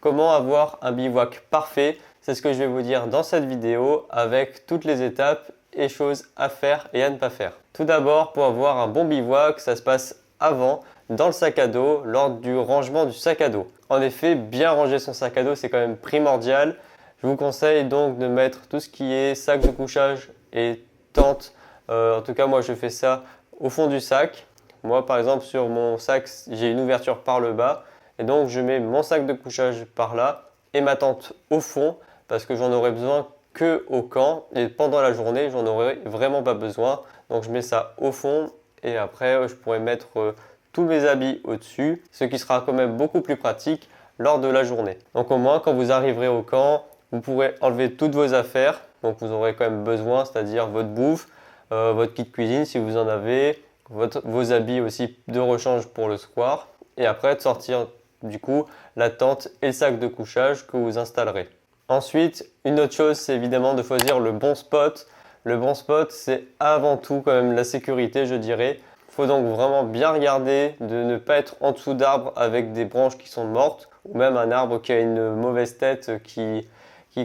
Comment avoir un bivouac parfait? C'est ce que je vais vous dire dans cette vidéo avec toutes les étapes et choses à faire et à ne pas faire. Tout d'abord, pour avoir un bon bivouac, ça se passe avant, dans le sac à dos, lors du rangement du sac à dos. En effet, bien ranger son sac à dos, c'est quand même primordial. Je vous conseille donc de mettre tout ce qui est sac de couchage et tente. En tout cas, moi, je fais ça au fond du sac. Moi, par exemple, sur mon sac, j'ai une ouverture par le bas. Et donc, je mets mon sac de couchage par là et ma tente au fond parce que j'en aurai besoin que au camp. Et pendant la journée, j'en aurai vraiment pas besoin. Donc, je mets ça au fond et après, je pourrai mettre tous mes habits au-dessus, ce qui sera quand même beaucoup plus pratique lors de la journée. Donc, au moins, quand vous arriverez au camp, vous pourrez enlever toutes vos affaires. Donc, vous aurez quand même besoin, c'est-à-dire votre bouffe, votre kit cuisine si vous en avez, vos habits aussi de rechange pour le soir. Et après, de sortir du coup la tente et le sac de couchage que vous installerez. Ensuite, une autre chose, c'est évidemment de choisir le bon spot. Le bon spot, c'est avant tout quand même la sécurité, je dirais. Il faut donc vraiment bien regarder de ne pas être en dessous d'arbres avec des branches qui sont mortes ou même un arbre qui a une mauvaise tête qui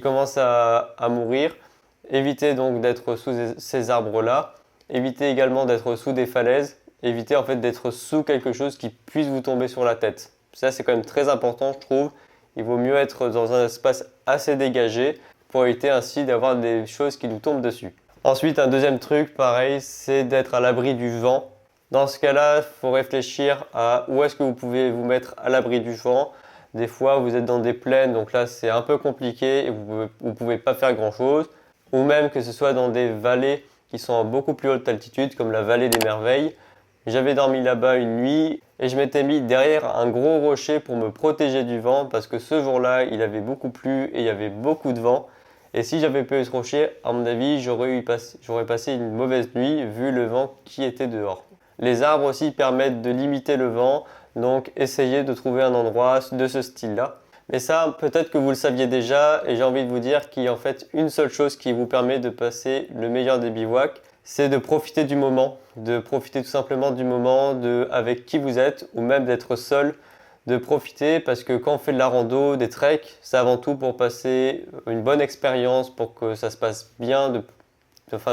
commence à mourir. Évitez donc d'être sous ces arbres-là. Évitez également d'être sous des falaises. Évitez en fait d'être sous quelque chose qui puisse vous tomber sur la tête. Ça, c'est quand même très important, je trouve. Il vaut mieux être dans un espace assez dégagé pour éviter ainsi d'avoir des choses qui nous tombent dessus. Ensuite, un deuxième truc, pareil, c'est d'être à l'abri du vent. Dans ce cas-là, il faut réfléchir à où est-ce que vous pouvez vous mettre à l'abri du vent. Des fois, vous êtes dans des plaines, donc là, c'est un peu compliqué et vous pouvez pas faire grand-chose. Ou même que ce soit dans des vallées qui sont à beaucoup plus haute altitude, comme la vallée des Merveilles. J'avais dormi là-bas une nuit et je m'étais mis derrière un gros rocher pour me protéger du vent parce que ce jour-là, il avait beaucoup plu et il y avait beaucoup de vent. Et si j'avais pas eu ce rocher, à mon avis, j'aurais passé une mauvaise nuit vu le vent qui était dehors. Les arbres aussi permettent de limiter le vent, donc essayez de trouver un endroit de ce style-là. Mais ça, peut-être que vous le saviez déjà et j'ai envie de vous dire qu'il y a en fait une seule chose qui vous permet de passer le meilleur des bivouacs, c'est de profiter du moment, de profiter tout simplement du moment avec qui vous êtes ou même d'être seul, de profiter parce que quand on fait de la rando, des treks, c'est avant tout pour passer une bonne expérience, pour que ça se passe bien, de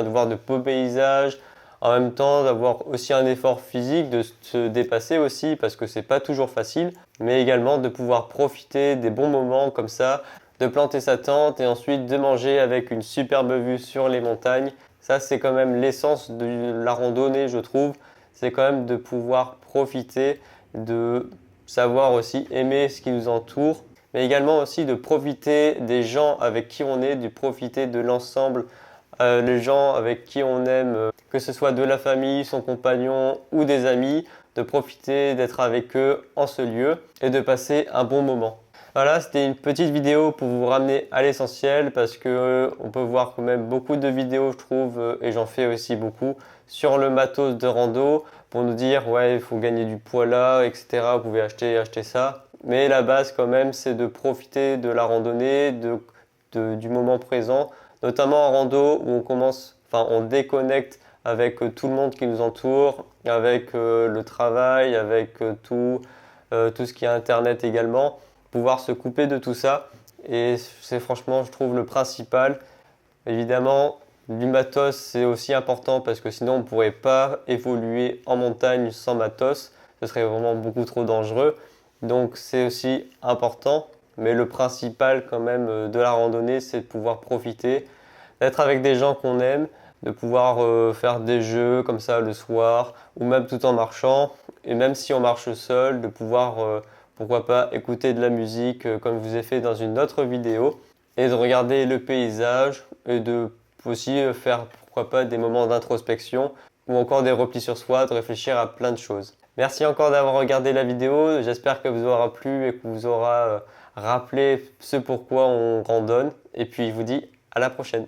voir de beaux paysages, en même temps d'avoir aussi un effort physique, de se dépasser aussi parce que c'est pas toujours facile, mais également de pouvoir profiter des bons moments comme ça, de planter sa tente et ensuite de manger avec une superbe vue sur les montagnes. Ça, c'est quand même l'essence de la randonnée, je trouve. C'est quand même de pouvoir profiter, de savoir aussi aimer ce qui nous entoure, mais également aussi de profiter des gens avec qui on est, de profiter de l'ensemble, les gens avec qui on aime, que ce soit de la famille, son compagnon ou des amis, de profiter d'être avec eux en ce lieu et de passer un bon moment. Voilà, c'était une petite vidéo pour vous ramener à l'essentiel parce que on peut voir quand même beaucoup de vidéos, je trouve, et j'en fais aussi beaucoup, sur le matos de rando pour nous dire ouais, il faut gagner du poids là, etc. Vous pouvez acheter ça. Mais la base quand même, c'est de profiter de la randonnée, du moment présent, notamment en rando où on déconnecte avec tout le monde qui nous entoure, avec le travail, avec tout ce qui est internet également. Pouvoir se couper de tout ça et c'est franchement je trouve le principal. Évidemment du matos c'est aussi important parce que sinon on ne pourrait pas évoluer en montagne sans matos, ce serait vraiment beaucoup trop dangereux, donc c'est aussi important, mais le principal quand même de la randonnée c'est de pouvoir profiter, d'être avec des gens qu'on aime, de pouvoir faire des jeux comme ça le soir ou même tout en marchant, et même si on marche seul de pouvoir pourquoi pas écouter de la musique comme je vous ai fait dans une autre vidéo et de regarder le paysage et de aussi faire pourquoi pas des moments d'introspection ou encore des replis sur soi, de réfléchir à plein de choses. Merci encore d'avoir regardé la vidéo, j'espère que vous aura plu et que vous aura rappelé ce pourquoi on randonne et puis je vous dis à la prochaine.